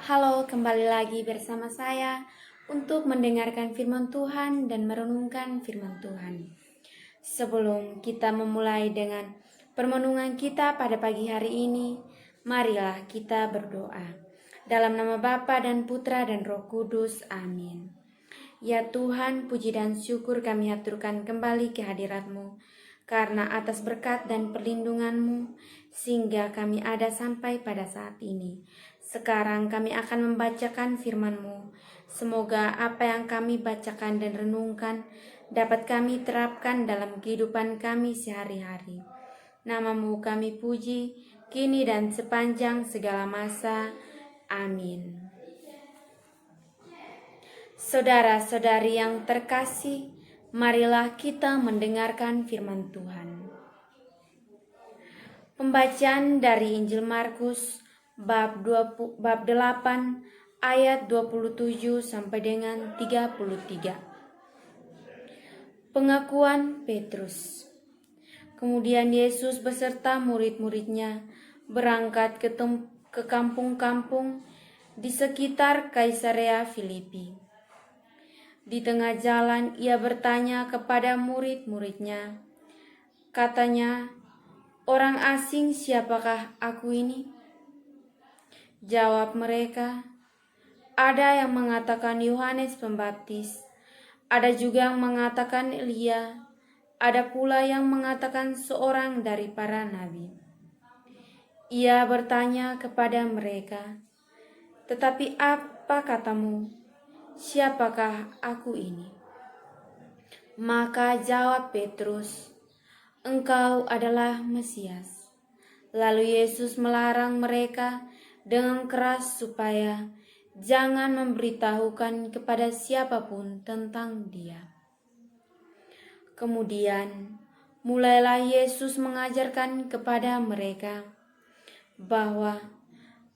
Halo, kembali lagi bersama saya untuk mendengarkan firman Tuhan dan merenungkan firman Tuhan. Sebelum kita memulai dengan permenungan kita pada pagi hari ini, marilah kita berdoa. Dalam nama Bapa dan Putra dan Roh Kudus, amin. Ya Tuhan, puji dan syukur kami haturkan kembali ke hadirat-Mu, karena atas berkat dan perlindungan-Mu, sehingga kami ada sampai pada saat ini. Sekarang kami akan membacakan firman-Mu. Semoga apa yang kami bacakan dan renungkan dapat kami terapkan dalam kehidupan kami sehari-hari. Nama-Mu kami puji, kini dan sepanjang segala masa. Amin. Saudara-saudari yang terkasih, marilah kita mendengarkan firman Tuhan. Pembacaan dari Injil Markus bab 8 ayat 27 sampai dengan 33. Pengakuan Petrus. Kemudian Yesus beserta murid-muridnya berangkat ke kampung-kampung di sekitar Kaisarea Filipi. Di tengah jalan ia bertanya kepada murid-muridnya. Katanya, "Orang asing siapakah aku ini?" Jawab mereka, "Ada yang mengatakan Yohanes Pembaptis, ada juga yang mengatakan Elia, ada pula yang mengatakan seorang dari para nabi." Ia bertanya kepada mereka, "Tetapi apa katamu? Siapakah aku ini?" Maka jawab Petrus, "Engkau adalah Mesias." Lalu Yesus melarang mereka dengan keras supaya jangan memberitahukan kepada siapapun tentang Dia. Kemudian mulailah Yesus mengajarkan kepada mereka bahwa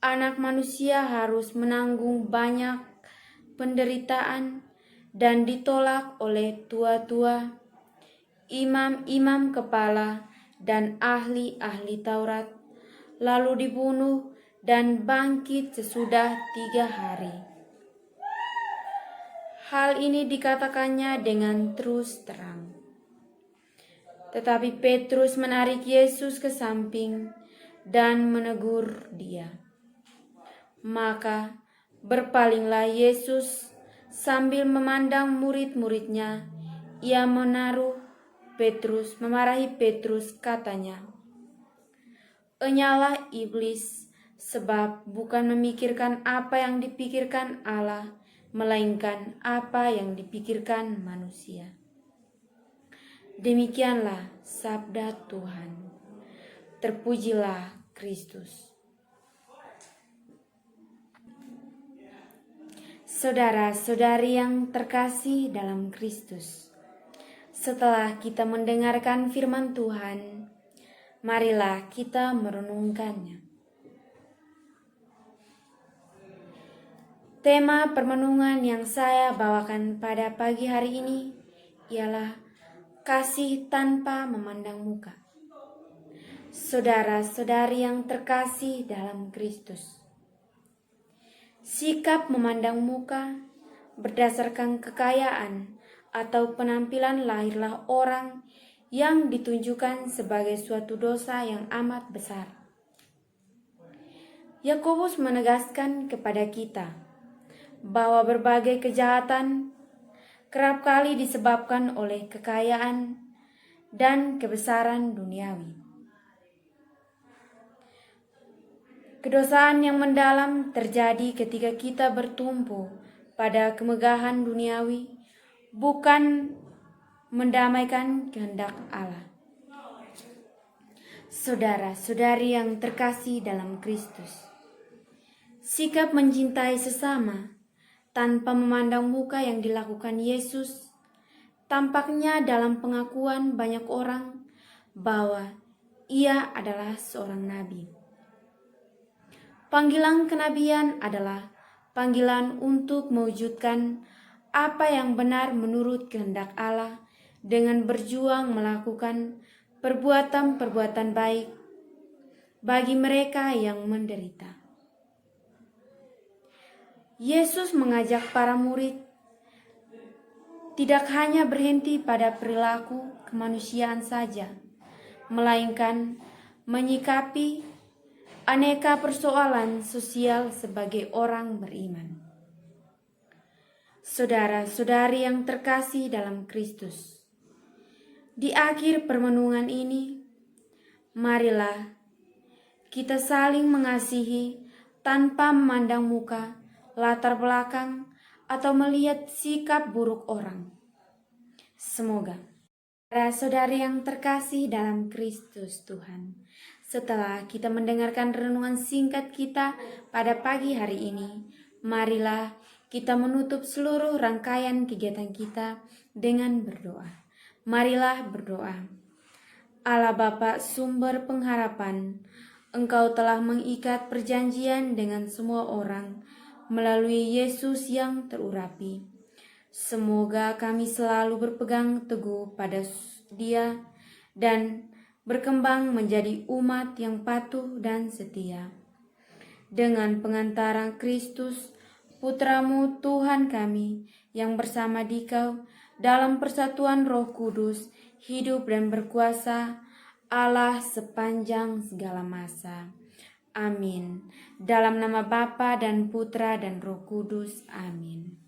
Anak Manusia harus menanggung banyak penderitaan dan ditolak oleh tua-tua, imam-imam kepala, dan ahli-ahli Taurat, lalu dibunuh dan bangkit sesudah 3 hari. Hal ini dikatakannya dengan terus terang. Tetapi Petrus menarik Yesus ke samping dan menegur dia. Maka berpalinglah Yesus sambil memandang murid-muridnya. Ia memarahi Petrus, katanya, "Enyalah iblis, sebab bukan memikirkan apa yang dipikirkan Allah, melainkan apa yang dipikirkan manusia." Demikianlah sabda Tuhan. Terpujilah Kristus. Saudara-saudari yang terkasih dalam Kristus, setelah kita mendengarkan firman Tuhan, marilah kita merenungkannya. Tema permenungan yang saya bawakan pada pagi hari ini ialah kasih tanpa memandang muka. Saudara-saudari yang terkasih dalam Kristus, sikap memandang muka berdasarkan kekayaan atau penampilan lahirlah orang yang ditunjukkan sebagai suatu dosa yang amat besar. Yakobus menegaskan kepada kita bahwa berbagai kejahatan kerap kali disebabkan oleh kekayaan dan kebesaran duniawi. Kedosaan yang mendalam terjadi ketika kita bertumpu pada kemegahan duniawi, bukan mendamaikan kehendak Allah. Saudara-saudari yang terkasih dalam Kristus, sikap mencintai sesama tanpa memandang muka yang dilakukan Yesus tampaknya dalam pengakuan banyak orang bahwa Ia adalah seorang nabi. Panggilan kenabian adalah panggilan untuk mewujudkan apa yang benar menurut kehendak Allah dengan berjuang melakukan perbuatan-perbuatan baik bagi mereka yang menderita. Yesus mengajak para murid tidak hanya berhenti pada perilaku kemanusiaan saja, melainkan menyikapi aneka persoalan sosial sebagai orang beriman. Saudara-saudari yang terkasih dalam Kristus, di akhir permenungan ini, marilah kita saling mengasihi tanpa memandang muka, latar belakang, atau melihat sikap buruk orang. Semoga saudara-saudari yang terkasih dalam Kristus Tuhan, setelah kita mendengarkan renungan singkat kita pada pagi hari ini, marilah kita menutup seluruh rangkaian kegiatan kita dengan berdoa. Marilah berdoa. Allah Bapa sumber pengharapan, Engkau telah mengikat perjanjian dengan semua orang melalui Yesus yang terurapi. Semoga kami selalu berpegang teguh pada Dia dan berkembang menjadi umat yang patuh dan setia. Dengan pengantaran Kristus, Putramu Tuhan kami, yang bersama Dikau dalam persatuan Roh Kudus, hidup dan berkuasa Allah sepanjang segala masa. Amin. Dalam nama Bapa dan Putra dan Roh Kudus. Amin.